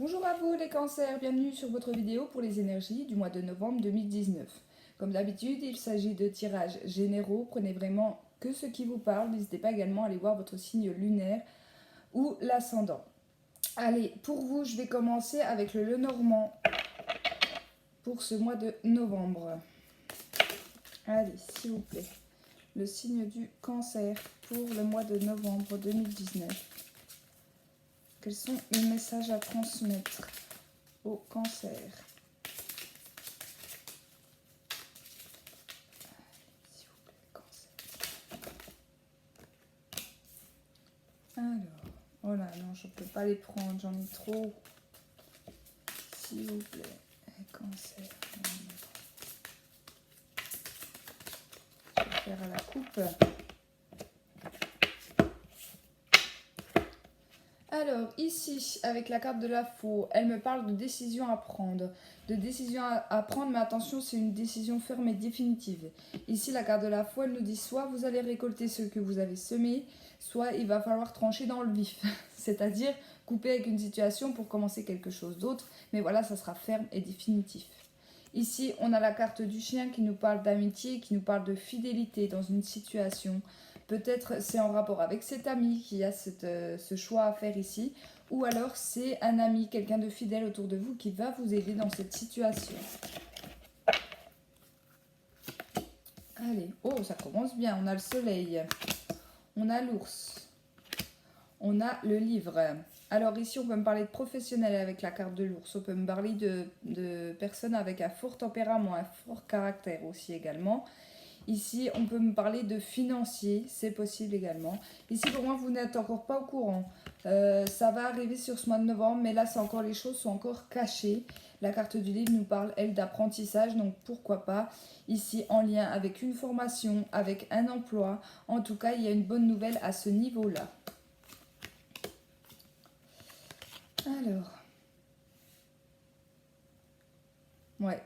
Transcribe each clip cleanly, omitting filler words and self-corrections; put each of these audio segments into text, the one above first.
Bonjour à vous les cancers, bienvenue sur votre vidéo pour les énergies du mois de novembre 2019. Comme d'habitude, il s'agit de tirages généraux, prenez vraiment que ce qui vous parle, n'hésitez pas également à aller voir votre signe lunaire ou l'ascendant. Allez, pour vous, je vais commencer avec le Lenormand pour ce mois de novembre. Allez, s'il vous plaît, le signe du cancer pour le mois de novembre 2019. Quels sont les messages à transmettre au cancer? S'il vous plaît, cancer. Alors, oh là, non, je ne peux pas les prendre, j'en ai trop. S'il vous plaît, cancer. Je vais faire à la coupe. Alors, ici, avec la carte de la faux, elle me parle de décision à prendre. De décision à prendre, mais attention, c'est une décision ferme et définitive. Ici, la carte de la faux, elle nous dit soit vous allez récolter ce que vous avez semé, soit il va falloir trancher dans le vif. C'est-à-dire couper avec une situation pour commencer quelque chose d'autre. Mais voilà, ça sera ferme et définitif. Ici, on a la carte du chien qui nous parle d'amitié, qui nous parle de fidélité dans une situation. Peut-être c'est en rapport avec cet ami qui a ce choix à faire ici. Ou alors c'est un ami, quelqu'un de fidèle autour de vous qui va vous aider dans cette situation. Allez, oh ça commence bien, on a le soleil, on a l'ours, on a le livre. Alors ici on peut me parler de professionnel avec la carte de l'ours, on peut me parler de personnes avec un fort tempérament, un fort caractère aussi également. Ici, on peut me parler de financier, c'est possible également. Ici, pour moi, vous n'êtes encore pas au courant. Ça va arriver sur ce mois de novembre, mais là, c'est encore les choses sont encore cachées. La carte du livre nous parle, elle, d'apprentissage, donc pourquoi pas. Ici, en lien avec une formation, avec un emploi. En tout cas, il y a une bonne nouvelle à ce niveau-là. Alors. Ouais.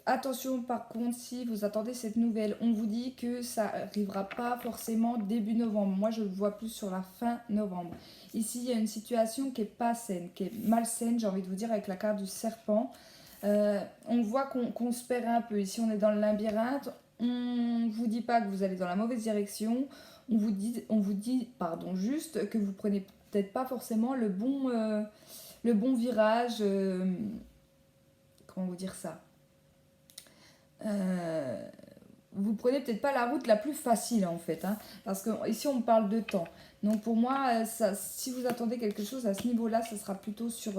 Attention par contre, si vous attendez cette nouvelle, on vous dit que ça n'arrivera pas forcément début novembre. Moi, je le vois plus sur la fin novembre. Ici, il y a une situation qui n'est pas saine, qui est malsaine, j'ai envie de vous dire, avec la carte du serpent. On voit qu'on se perd un peu. Ici, on est dans le labyrinthe. On ne vous dit pas que vous allez dans la mauvaise direction. On vous dit juste que vous prenez peut-être pas forcément le bon virage. Comment vous dire ça? Vous prenez peut-être pas la route la plus facile en fait, hein, parce que ici on parle de temps. Donc pour moi, si vous attendez quelque chose à ce niveau-là, ça sera plutôt sur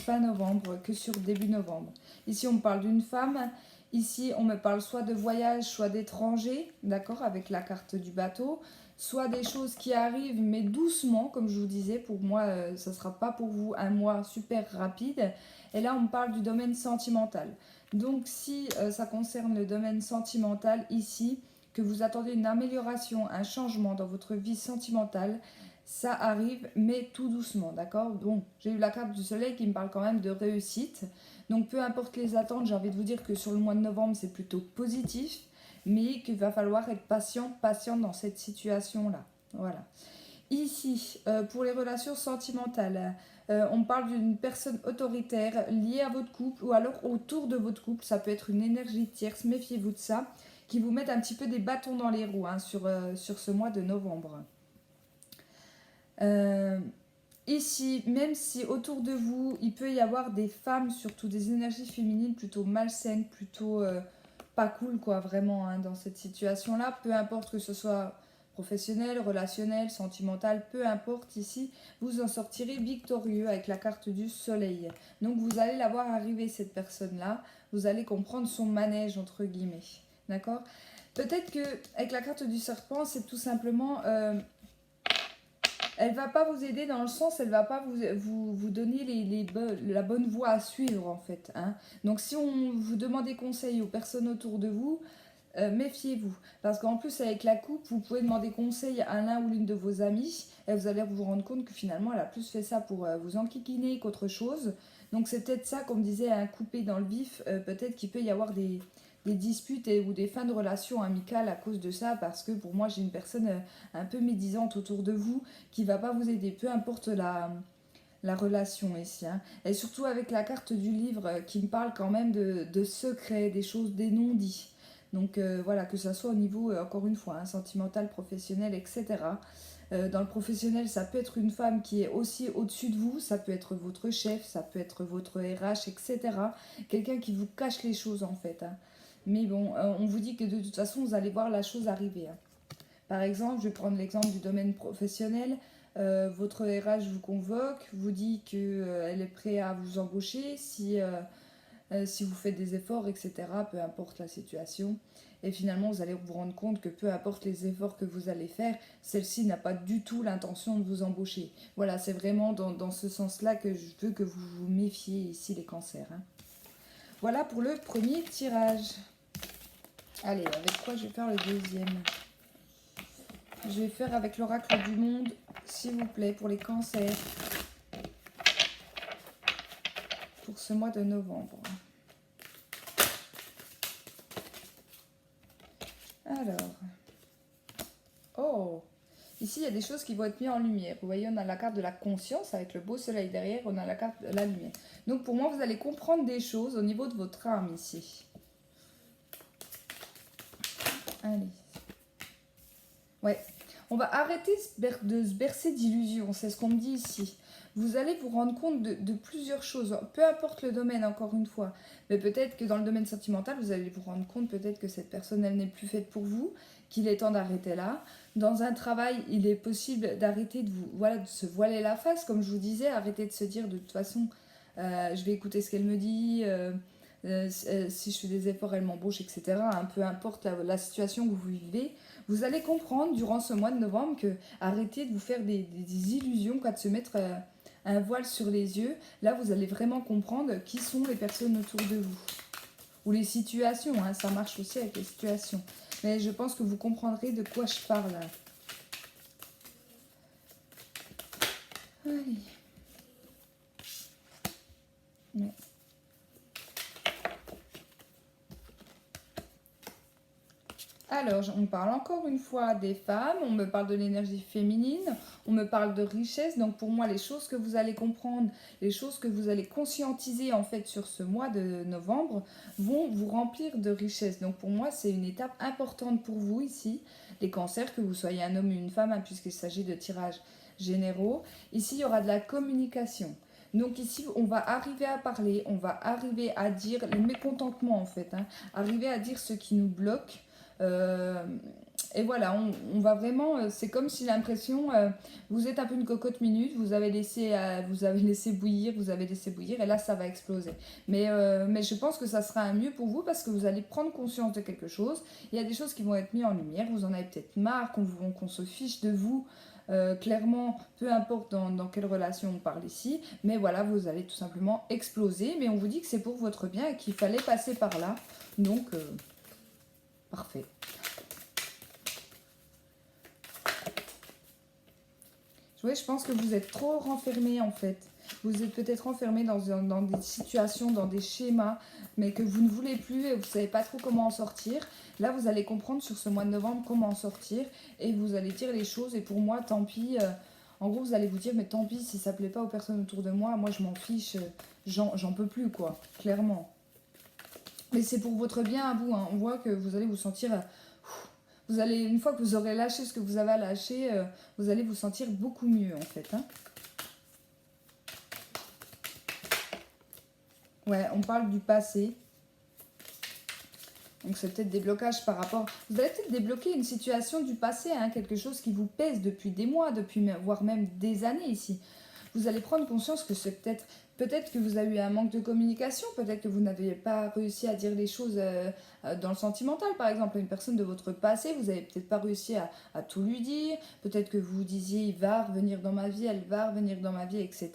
fin novembre que sur début novembre. Ici on me parle d'une femme, ici on me parle soit de voyage, soit d'étranger, d'accord, avec la carte du bateau, soit des choses qui arrivent mais doucement, comme je vous disais, pour moi ça sera pas pour vous un mois super rapide. Et là on me parle du domaine sentimental. Donc si ça concerne le domaine sentimental ici, que vous attendez une amélioration, un changement dans votre vie sentimentale, ça arrive, mais tout doucement, d'accord? Bon, j'ai eu la carte du soleil qui me parle quand même de réussite. Donc peu importe les attentes, j'ai envie de vous dire que sur le mois de novembre, c'est plutôt positif, mais qu'il va falloir être patient dans cette situation-là. Voilà. Ici, pour les relations sentimentales, on parle d'une personne autoritaire liée à votre couple ou alors autour de votre couple. Ça peut être une énergie tierce, méfiez-vous de ça, qui vous mettent un petit peu des bâtons dans les roues hein, sur ce mois de novembre. Ici, même si autour de vous, il peut y avoir des femmes, surtout des énergies féminines plutôt malsaines, plutôt pas cool quoi, vraiment, hein, dans cette situation-là, peu importe que ce soit professionnel, relationnel, sentimental, peu importe ici, vous en sortirez victorieux avec la carte du soleil. Donc vous allez la voir arriver cette personne-là, vous allez comprendre son manège entre guillemets, d'accord? Peut-être que avec la carte du serpent, c'est tout simplement, elle va pas vous aider dans le sens, elle va pas vous donner la bonne voie à suivre en fait, hein. Donc si on vous demande des conseils aux personnes autour de vous, méfiez-vous. Parce qu'en plus, avec la coupe, vous pouvez demander conseil à l'un ou l'une de vos amis et vous allez vous rendre compte que finalement, elle a plus fait ça pour vous enquiquiner qu'autre chose. Donc, c'est peut-être ça, comme disait, un coupé dans le vif. Peut-être qu'il peut y avoir des disputes ou des fins de relations amicales à cause de ça. Parce que pour moi, j'ai une personne un peu médisante autour de vous qui va pas vous aider. Peu importe la relation ici. Hein. Et surtout avec la carte du livre qui me parle quand même de secrets, des choses, des non-dits. Donc voilà, que ça soit au niveau, encore une fois, hein, sentimental, professionnel, etc. Dans le professionnel, ça peut être une femme qui est aussi au-dessus de vous, ça peut être votre chef, ça peut être votre RH, etc. Quelqu'un qui vous cache les choses en fait. Hein. Mais bon, on vous dit que de toute façon, vous allez voir la chose arriver. Hein. Par exemple, je vais prendre l'exemple du domaine professionnel. Votre RH vous convoque, vous dit qu'elle est prête à vous embaucher si vous faites des efforts, etc., peu importe la situation. Et finalement, vous allez vous rendre compte que peu importe les efforts que vous allez faire, celle-ci n'a pas du tout l'intention de vous embaucher. Voilà, c'est vraiment dans ce sens-là que je veux que vous vous méfiez ici, les cancers. Hein. Voilà pour le premier tirage. Allez, avec quoi je vais faire le deuxième? Je vais faire avec l'oracle du monde, s'il vous plaît, pour les cancers. Pour ce mois de novembre. Alors. Oh! Ici, il y a des choses qui vont être mises en lumière. Vous voyez, on a la carte de la conscience avec le beau soleil derrière. On a la carte de la lumière. Donc, pour moi, vous allez comprendre des choses au niveau de votre âme ici. Allez. Ouais. On va arrêter de se bercer d'illusions. C'est ce qu'on me dit ici. Vous allez vous rendre compte de plusieurs choses. Peu importe le domaine, encore une fois. Mais peut-être que dans le domaine sentimental, vous allez vous rendre compte peut-être que cette personne, elle n'est plus faite pour vous, qu'il est temps d'arrêter là. Dans un travail, il est possible d'arrêter de se voiler la face, comme je vous disais, arrêter de se dire de toute façon, je vais écouter ce qu'elle me dit, si je fais des efforts, elle m'embauche, etc. Hein, peu importe la situation que vous vivez, vous allez comprendre durant ce mois de novembre que arrêtez de vous faire des illusions, quoi, de se mettre un voile sur les yeux. Là, vous allez vraiment comprendre qui sont les personnes autour de vous. Ou les situations, hein, ça marche aussi avec les situations. Mais je pense que vous comprendrez de quoi je parle. Allez. Ouais. Alors, on parle encore une fois des femmes, on me parle de l'énergie féminine, on me parle de richesse. Donc pour moi, les choses que vous allez comprendre, les choses que vous allez conscientiser en fait sur ce mois de novembre vont vous remplir de richesse. Donc pour moi, c'est une étape importante pour vous ici, les cancers, que vous soyez un homme ou une femme, hein, puisqu'il s'agit de tirages généraux. Ici, il y aura de la communication. Donc ici, on va arriver à parler, on va arriver à dire les mécontentements en fait, hein, arriver à dire ce qui nous bloque. Euh, et voilà, on va vraiment, c'est comme si l'impression, vous êtes un peu une cocotte minute, vous avez laissé bouillir, et là ça va exploser. Mais je pense que ça sera un mieux pour vous parce que vous allez prendre conscience de quelque chose. Il y a des choses qui vont être mises en lumière, vous en avez peut-être marre, qu'on se fiche de vous. Clairement, peu importe dans quelle relation on parle ici, mais voilà, vous allez tout simplement exploser. Mais on vous dit que c'est pour votre bien et qu'il fallait passer par là. Donc, parfait. Oui, je pense que vous êtes trop renfermé en fait. Vous êtes peut-être renfermé dans des situations, dans des schémas, mais que vous ne voulez plus et vous ne savez pas trop comment en sortir. Là, vous allez comprendre sur ce mois de novembre comment en sortir et vous allez dire les choses. Et pour moi, tant pis. En gros, vous allez vous dire, mais tant pis si ça ne plaît pas aux personnes autour de moi. Moi, je m'en fiche. J'en peux plus, quoi. Clairement. Mais c'est pour votre bien à vous. Hein. On voit que vous allez vous sentir... vous allez, une fois que vous aurez lâché ce que vous avez à lâcher, vous allez vous sentir beaucoup mieux, en fait. Hein. Ouais, on parle du passé. Donc c'est peut-être des blocages par rapport... Vous allez peut-être débloquer une situation du passé, hein, quelque chose qui vous pèse depuis des mois, voire même des années ici. Vous allez prendre conscience que c'est peut-être que vous avez eu un manque de communication, peut-être que vous n'avez pas réussi à dire les choses dans le sentimental, par exemple, à une personne de votre passé, vous n'avez peut-être pas réussi à tout lui dire, peut-être que vous disiez, il va revenir dans ma vie, elle va revenir dans ma vie, etc.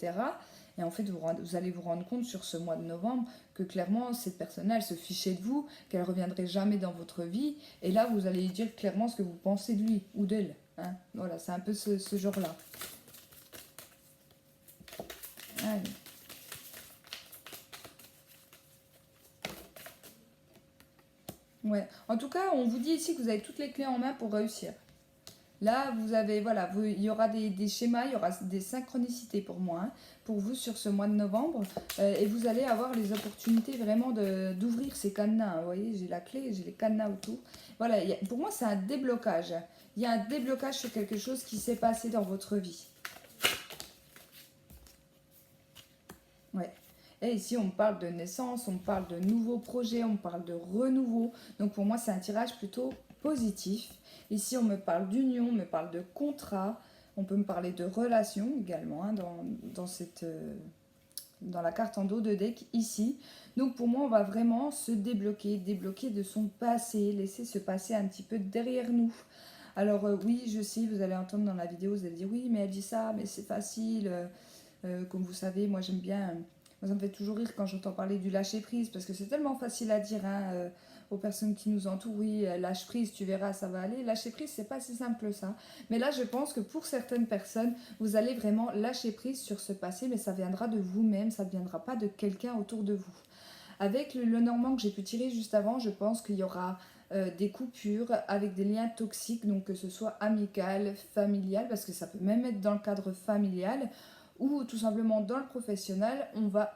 Et en fait, vous allez vous rendre compte sur ce mois de novembre que clairement, cette personne-là, elle se fichait de vous, qu'elle ne reviendrait jamais dans votre vie. Et là, vous allez lui dire clairement ce que vous pensez de lui ou d'elle. Hein. Voilà, c'est un peu ce genre-là. Allez. Ouais. En tout cas, on vous dit ici que vous avez toutes les clés en main pour réussir. Là, vous avez, voilà, il y aura des schémas, il y aura des synchronicités pour moi, hein, pour vous sur ce mois de novembre. Et vous allez avoir les opportunités vraiment d'ouvrir ces cadenas, hein. Vous voyez, j'ai la clé, j'ai les cadenas autour. Voilà, pour moi, c'est un déblocage. Il y a un déblocage sur quelque chose qui s'est passé dans votre vie. Ouais. Et ici, on parle de naissance, on parle de nouveaux projets, on parle de renouveau. Donc pour moi, c'est un tirage plutôt positif. Ici, on me parle d'union, on me parle de contrat. On peut me parler de relation également, hein, dans la carte en dos de deck ici. Donc pour moi, on va vraiment se débloquer de son passé, laisser ce passé un petit peu derrière nous. Alors oui, je sais, vous allez entendre dans la vidéo, vous allez dire oui, mais elle dit ça, mais c'est facile. Comme vous savez, moi j'aime bien, moi ça me fait toujours rire quand j'entends parler du lâcher prise, parce que c'est tellement facile à dire, hein, aux personnes qui nous entourent, oui, lâche prise, tu verras, ça va aller. Lâcher prise, c'est pas si simple que ça. Mais là, je pense que pour certaines personnes, vous allez vraiment lâcher prise sur ce passé, mais ça viendra de vous-même, ça ne viendra pas de quelqu'un autour de vous. Avec le normand que j'ai pu tirer juste avant, je pense qu'il y aura des coupures avec des liens toxiques, donc que ce soit amical, familial, parce que ça peut même être dans le cadre familial, ou tout simplement dans le professionnel, on va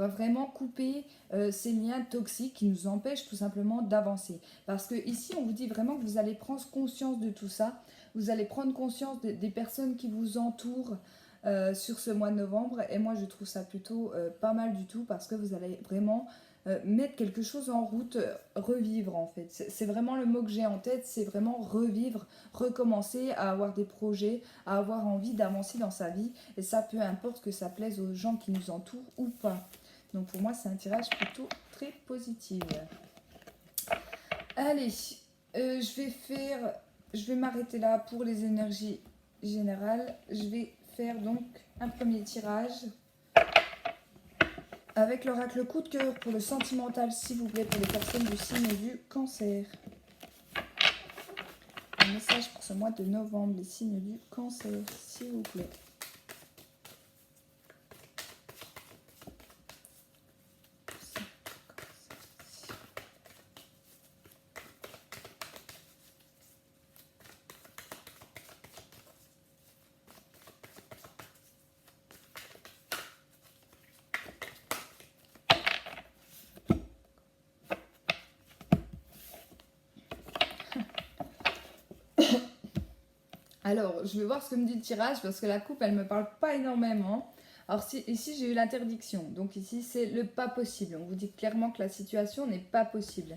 vraiment couper ces liens toxiques qui nous empêchent tout simplement d'avancer. Parce que ici, on vous dit vraiment que vous allez prendre conscience de tout ça, vous allez prendre conscience des personnes qui vous entourent, sur ce mois de novembre, et moi je trouve ça plutôt pas mal du tout, parce que vous allez vraiment mettre quelque chose en route, revivre en fait. C'est vraiment le mot que j'ai en tête, c'est vraiment revivre, recommencer à avoir des projets, à avoir envie d'avancer dans sa vie, et ça peu importe que ça plaise aux gens qui nous entourent ou pas. Donc pour moi c'est un tirage plutôt très positif. Allez, je vais m'arrêter là pour les énergies générales. Je vais faire donc un premier tirage avec l'oracle coup de cœur pour le sentimental, s'il vous plaît, pour les personnes du signe du cancer. Un message pour ce mois de novembre, les signes du cancer, s'il vous plaît. Alors, je vais voir ce que me dit le tirage, parce que la coupe, elle ne me parle pas énormément. Alors ici, j'ai eu l'interdiction. Donc ici, c'est le pas possible. On vous dit clairement que la situation n'est pas possible.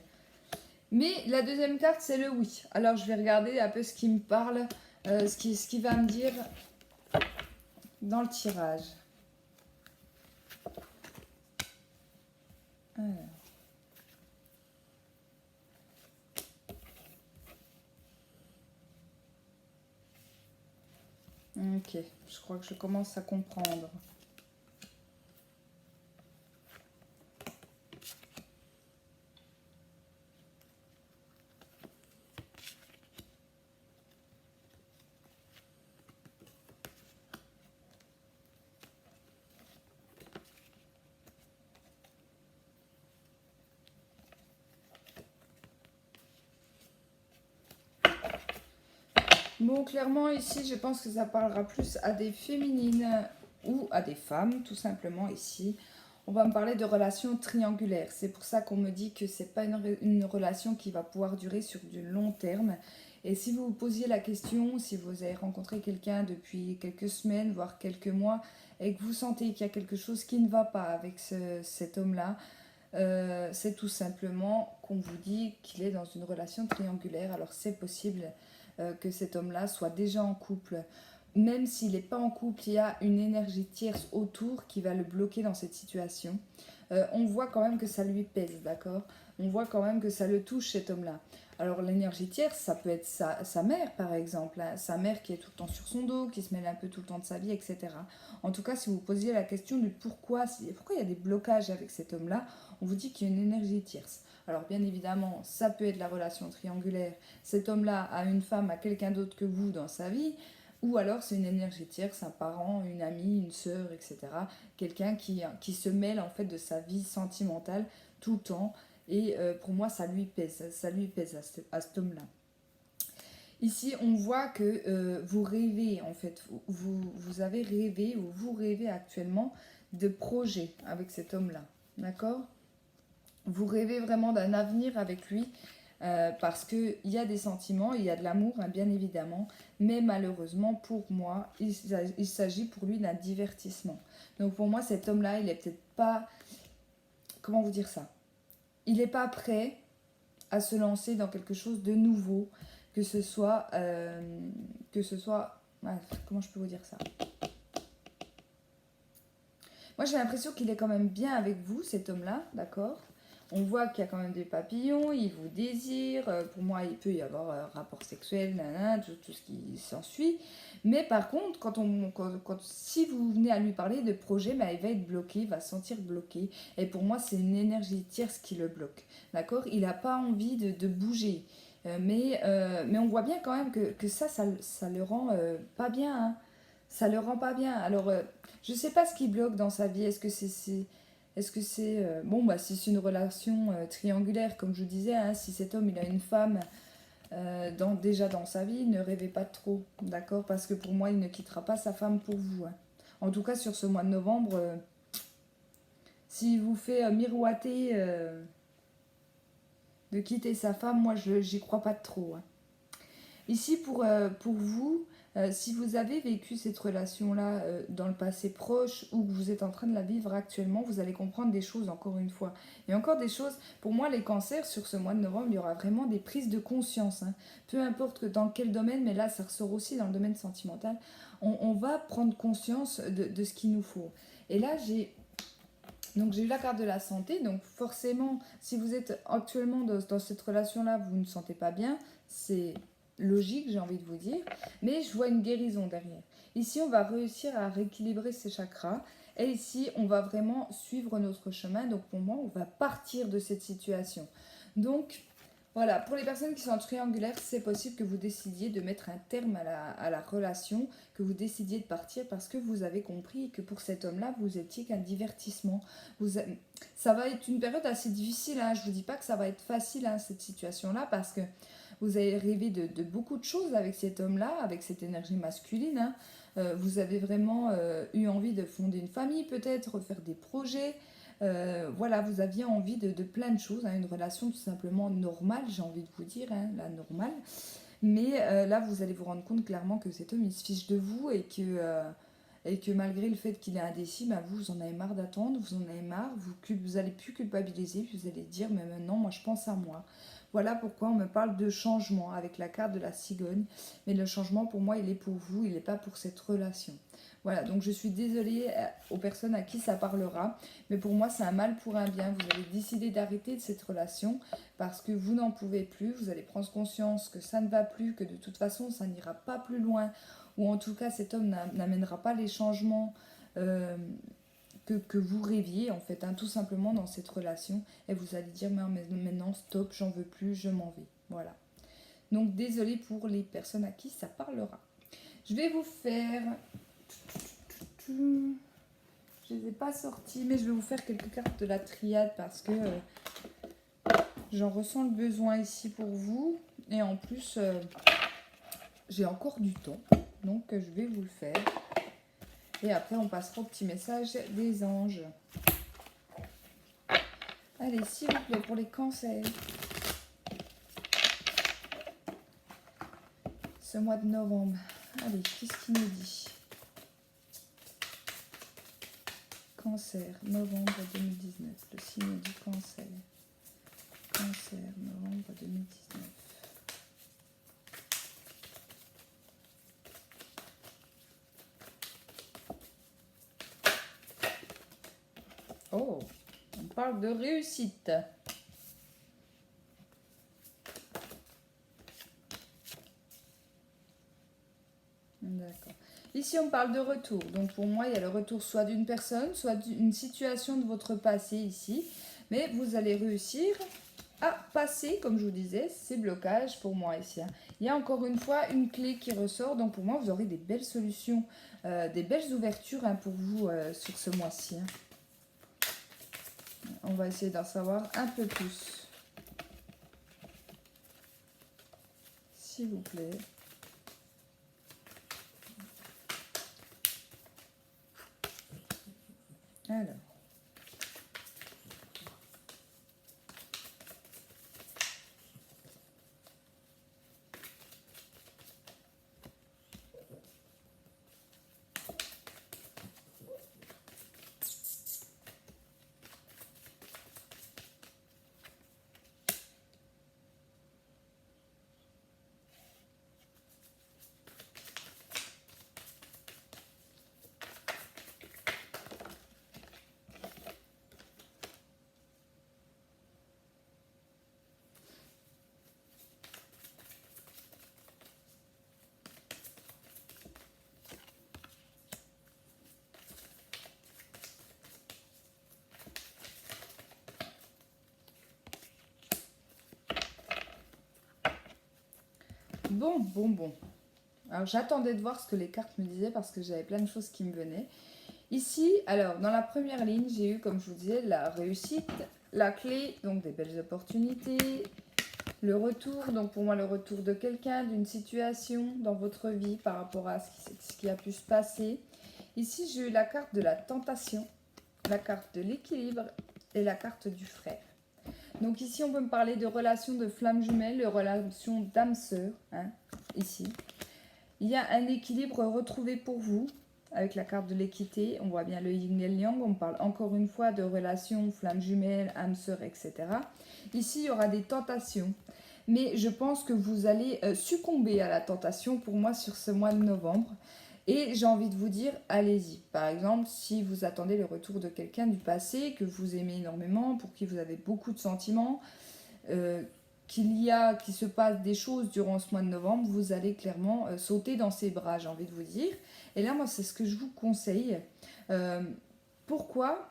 Mais la deuxième carte, c'est le oui. Alors, je vais regarder un peu ce qui me parle, ce qui va me dire dans le tirage. Alors. Ok, je crois que je commence à comprendre. Bon, clairement, ici, je pense que ça parlera plus à des féminines ou à des femmes, tout simplement, ici. On va me parler de relations triangulaires. C'est pour ça qu'on me dit que c'est pas une relation qui va pouvoir durer sur du long terme. Et si vous vous posiez la question, si vous avez rencontré quelqu'un depuis quelques semaines, voire quelques mois, et que vous sentez qu'il y a quelque chose qui ne va pas avec cet homme-là, c'est tout simplement qu'on vous dit qu'il est dans une relation triangulaire. Alors c'est possible que cet homme-là soit déjà en couple. Même s'il n'est pas en couple, il y a une énergie tierce autour qui va le bloquer dans cette situation. On voit quand même que ça lui pèse, d'accord? On voit quand même que ça le touche, cet homme-là. Alors l'énergie tierce, ça peut être sa mère, par exemple, hein. Sa mère qui est tout le temps sur son dos, qui se mêle un peu tout le temps de sa vie, etc. En tout cas, si vous posiez la question du pourquoi il y a des blocages avec cet homme-là, on vous dit qu'il y a une énergie tierce. Alors bien évidemment, ça peut être la relation triangulaire. Cet homme-là a une femme, a quelqu'un d'autre que vous dans sa vie, ou alors c'est une énergie tierce, un parent, une amie, une sœur, etc. Quelqu'un qui se mêle en fait de sa vie sentimentale tout le temps. Et pour moi, ça lui pèse à cet homme-là. Ici, on voit que vous rêvez, en fait. Vous avez rêvé ou vous rêvez actuellement de projets avec cet homme-là. D'accord? Vous rêvez vraiment d'un avenir avec lui parce qu'il y a des sentiments, il y a de l'amour, hein, bien évidemment. Mais malheureusement, pour moi, il s'agit pour lui d'un divertissement. Donc pour moi, cet homme-là, il est peut-être pas... Comment vous dire ça? Il n'est pas prêt à se lancer dans quelque chose de nouveau, que ce soit... ouais, comment je peux vous dire ça? Moi, j'ai l'impression qu'il est quand même bien avec vous, cet homme-là, d'accord? On voit qu'il y a quand même des papillons, il vous désire. Pour moi, il peut y avoir un rapport sexuel, nanana, tout ce qui s'ensuit. Mais par contre, si vous venez à lui parler de projet, bah, il va être bloqué, il va se sentir bloqué. Et pour moi, c'est une énergie tierce qui le bloque. D'accord? Il n'a pas envie de bouger. Mais on voit bien quand même que ça le rend pas bien. Hein. Ça le rend pas bien. Alors, je sais pas ce qui bloque dans sa vie. Est-ce que c'est bon, bah si c'est une relation triangulaire, comme je vous disais, hein, si cet homme il a une femme déjà dans sa vie, ne rêvez pas trop, d'accord? Parce que pour moi, il ne quittera pas sa femme pour vous. Hein. En tout cas, sur ce mois de novembre, s'il vous fait miroiter de quitter sa femme, moi, j'y crois pas trop. Hein. Ici, pour vous, si vous avez vécu cette relation-là dans le passé proche ou que vous êtes en train de la vivre actuellement, vous allez comprendre des choses encore une fois. Et encore des choses, pour moi, les cancers, sur ce mois de novembre, il y aura vraiment des prises de conscience. Hein. Peu importe que dans quel domaine, mais là, ça ressort aussi dans le domaine sentimental. On va prendre conscience de ce qu'il nous faut. Et là, j'ai eu la carte de la santé, donc forcément, si vous êtes actuellement dans cette relation-là, vous ne sentez pas bien, c'est logique, j'ai envie de vous dire, mais je vois une guérison derrière. Ici, on va réussir à rééquilibrer ses chakras, et ici, on va vraiment suivre notre chemin, donc pour moi, on va partir de cette situation. Donc, voilà, pour les personnes qui sont triangulaires, c'est possible que vous décidiez de mettre un terme à la relation, que vous décidiez de partir parce que vous avez compris que pour cet homme-là, vous étiez qu'un divertissement. Ça va être une période assez difficile, hein. Je ne vous dis pas que ça va être facile, hein, cette situation-là, parce que vous avez rêvé de beaucoup de choses avec cet homme-là, avec cette énergie masculine. Hein. Vous avez vraiment eu envie de fonder une famille, peut-être, faire des projets. Voilà, vous aviez envie de plein de choses, hein, une relation tout simplement normale, j'ai envie de vous dire, hein, la normale. Mais là, vous allez vous rendre compte clairement que cet homme, il se fiche de vous et que malgré le fait qu'il est indécis, bah, vous en avez marre d'attendre, vous en avez marre, vous allez plus culpabiliser, puis vous allez dire, mais maintenant, moi, je pense à moi. Voilà pourquoi on me parle de changement avec la carte de la cigogne. Mais le changement, pour moi, il est pour vous, il n'est pas pour cette relation. Voilà, donc je suis désolée aux personnes à qui ça parlera, mais pour moi c'est un mal pour un bien. Vous avez décidé d'arrêter de cette relation parce que vous n'en pouvez plus, vous allez prendre conscience que ça ne va plus, que de toute façon ça n'ira pas plus loin, ou en tout cas cet homme n'amènera pas les changements que vous rêviez en fait, hein, tout simplement dans cette relation, et vous allez dire mais maintenant stop, j'en veux plus, je m'en vais. Voilà. Donc désolée pour les personnes à qui ça parlera. Je vais vous faire... Je ne les ai pas sorties, mais je vais vous faire quelques cartes de la triade parce que j'en ressens le besoin ici pour vous. Et en plus, j'ai encore du temps, donc je vais vous le faire. Et après, on passera au petit message des anges. Allez, s'il vous plaît, pour les cancers. Ce mois de novembre. Allez, qu'est-ce qu'il nous dit ? Cancer, novembre 2019. Le signe du cancer. Cancer, novembre 2019. Oh, on parle de réussite. D'accord. Ici, on parle de retour. Donc, pour moi, il y a le retour soit d'une personne, soit d'une situation de votre passé ici. Mais vous allez réussir à passer, comme je vous disais, ces blocages pour moi ici. Hein. Il y a encore une fois une clé qui ressort. Donc, pour moi, vous aurez des belles solutions, des belles ouvertures hein, pour vous sur ce mois-ci. Hein. On va essayer d'en savoir un peu plus. s'il vous plaît. Alors. Bon. Alors, j'attendais de voir ce que les cartes me disaient parce que j'avais plein de choses qui me venaient. Ici, alors, dans la première ligne, j'ai eu, comme je vous disais, la réussite, la clé, donc des belles opportunités, le retour, donc pour moi, le retour de quelqu'un, d'une situation dans votre vie par rapport à ce qui a pu se passer. Ici, j'ai eu la carte de la tentation, la carte de l'équilibre et la carte du frère. Donc ici, on peut me parler de relations de flammes jumelles, de relations d'âme-sœur, hein, ici. Il y a un équilibre retrouvé pour vous, avec la carte de l'équité. On voit bien le yin et le yang. On parle encore une fois de relations, flammes jumelles, âme-sœur, etc. Ici, il y aura des tentations. Mais je pense que vous allez succomber à la tentation, pour moi, sur ce mois de novembre. Et j'ai envie de vous dire, allez-y. Par exemple, si vous attendez le retour de quelqu'un du passé, que vous aimez énormément, pour qui vous avez beaucoup de sentiments, qu'il se passe des choses durant ce mois de novembre, vous allez clairement sauter dans ses bras, j'ai envie de vous dire. Et là, moi, c'est ce que je vous conseille. Pourquoi ?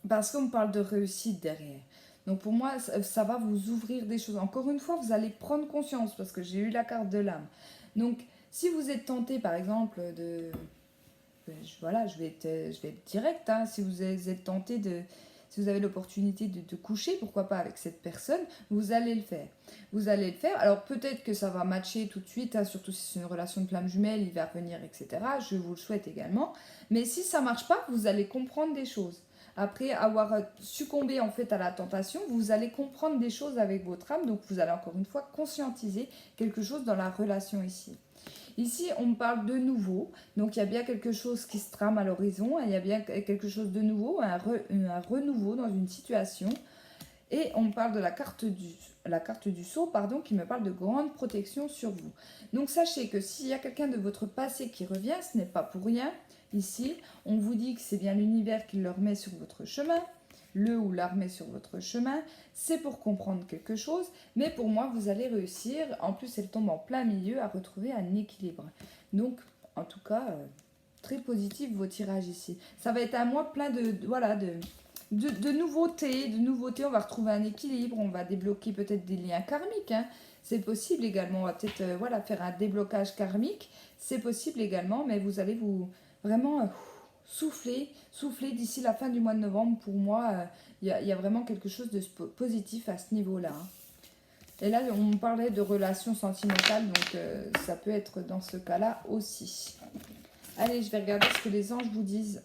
Parce qu'on me parle de réussite derrière. Donc pour moi, ça va vous ouvrir des choses. Encore une fois, vous allez prendre conscience, parce que j'ai eu la carte de l'âme. Donc, si vous êtes tenté, par exemple, de... Voilà, je vais être direct. Hein, si vous êtes tenté de... Si vous avez l'opportunité de coucher, pourquoi pas avec cette personne, vous allez le faire. Vous allez le faire. Alors peut-être que ça va matcher tout de suite, hein, surtout si c'est une relation de flamme jumelle, il va revenir, etc. Je vous le souhaite également. Mais si ça ne marche pas, vous allez comprendre des choses. Après avoir succombé en fait à la tentation, vous allez comprendre des choses avec votre âme. Donc vous allez encore une fois conscientiser quelque chose dans la relation ici. Ici, on me parle de nouveau, donc il y a bien quelque chose qui se trame à l'horizon, il y a bien quelque chose de nouveau, un renouveau dans une situation. Et on me parle de la carte du sceau, pardon, qui me parle de grande protection sur vous. Donc sachez que s'il y a quelqu'un de votre passé qui revient, ce n'est pas pour rien. Ici, on vous dit que c'est bien l'univers qui le remet sur votre chemin, le ou la remet sur votre chemin, c'est pour comprendre quelque chose, mais pour moi, vous allez réussir, en plus elle tombe en plein milieu, à retrouver un équilibre. Donc, en tout cas, très positif vos tirages ici. Ça va être un mois plein de nouveautés, on va retrouver un équilibre, on va débloquer peut-être des liens karmiques, hein. C'est possible également, on va peut-être faire un déblocage karmique, c'est possible également, mais vous allez vous vraiment... souffler d'ici la fin du mois de novembre. Pour moi, il y a vraiment quelque chose de positif à ce niveau-là. Hein. Et là, on me parlait de relations sentimentales, donc ça peut être dans ce cas-là aussi. Allez, je vais regarder ce que les anges vous disent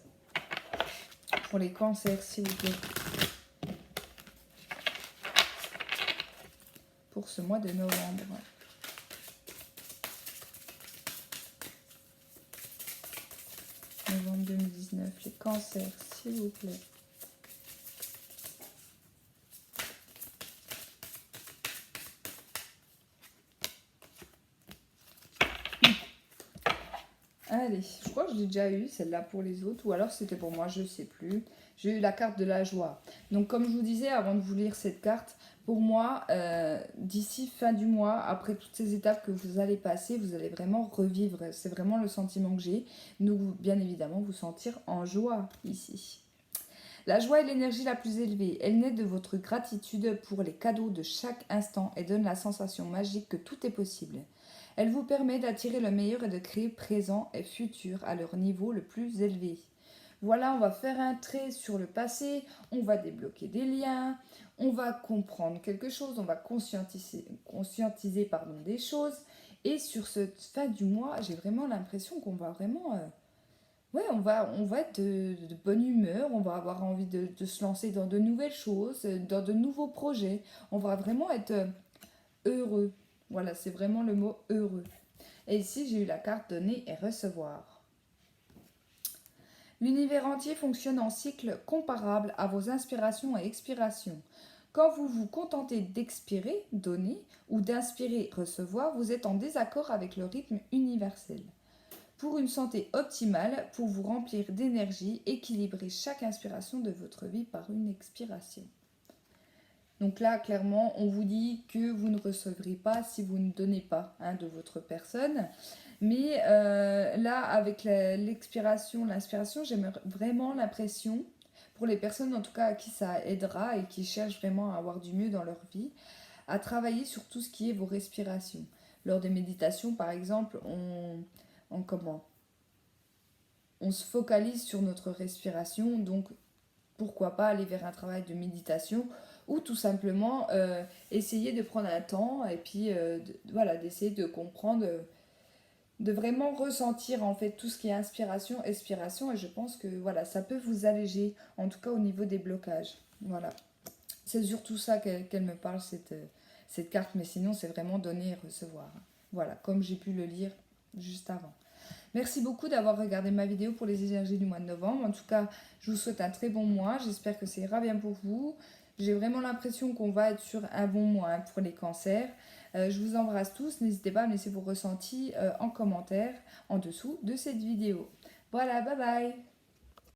pour les cancers, s'il vous plaît. Pour ce mois de novembre. Novembre 2019, les cancers, s'il vous plaît. Allez, je crois que je l'ai déjà eu, celle-là pour les autres, ou alors c'était pour moi, je ne sais plus. J'ai eu la carte de la joie. Donc comme je vous disais avant de vous lire cette carte, pour moi, d'ici fin du mois, après toutes ces étapes que vous allez passer, vous allez vraiment revivre. C'est vraiment le sentiment que j'ai. Donc bien évidemment, vous sentir en joie ici. La joie est l'énergie la plus élevée. Elle naît de votre gratitude pour les cadeaux de chaque instant et donne la sensation magique que tout est possible. Elle vous permet d'attirer le meilleur et de créer présent et futur à leur niveau le plus élevé. Voilà, on va faire un trait sur le passé, on va débloquer des liens, on va comprendre quelque chose, on va conscientiser pardon, des choses. Et sur cette fin du mois, j'ai vraiment l'impression qu'on va vraiment... ouais, on va être de bonne humeur, on va avoir envie de se lancer dans de nouvelles choses, dans de nouveaux projets. On va vraiment être heureux. Voilà, c'est vraiment le mot heureux. Et ici, j'ai eu la carte donner et recevoir. L'univers entier fonctionne en cycle comparable à vos inspirations et expirations. Quand vous vous contentez d'expirer, donner, ou d'inspirer, recevoir, vous êtes en désaccord avec le rythme universel. Pour une santé optimale, pour vous remplir d'énergie, équilibrez chaque inspiration de votre vie par une expiration. Donc là, clairement, on vous dit que vous ne recevrez pas si vous ne donnez pas de votre personne. Mais là, avec l'expiration, l'inspiration, j'ai vraiment l'impression, pour les personnes en tout cas à qui ça aidera et qui cherchent vraiment à avoir du mieux dans leur vie, à travailler sur tout ce qui est vos respirations. Lors des méditations, par exemple, on se focalise sur notre respiration, donc pourquoi pas aller vers un travail de méditation ou tout simplement essayer de prendre un temps et puis voilà, d'essayer de comprendre, de vraiment ressentir en fait tout ce qui est inspiration, expiration, et je pense que voilà, ça peut vous alléger, en tout cas au niveau des blocages. Voilà, c'est surtout ça qu'elle me parle, cette carte, mais sinon c'est vraiment donner et recevoir. Voilà, comme j'ai pu le lire juste avant. Merci beaucoup d'avoir regardé ma vidéo pour les énergies du mois de novembre. En tout cas, je vous souhaite un très bon mois. J'espère que ça ira bien pour vous. J'ai vraiment l'impression qu'on va être sur un bon mois pour les cancers. Je vous embrasse tous. N'hésitez pas à me laisser vos ressentis en commentaire en dessous de cette vidéo. Voilà, bye bye.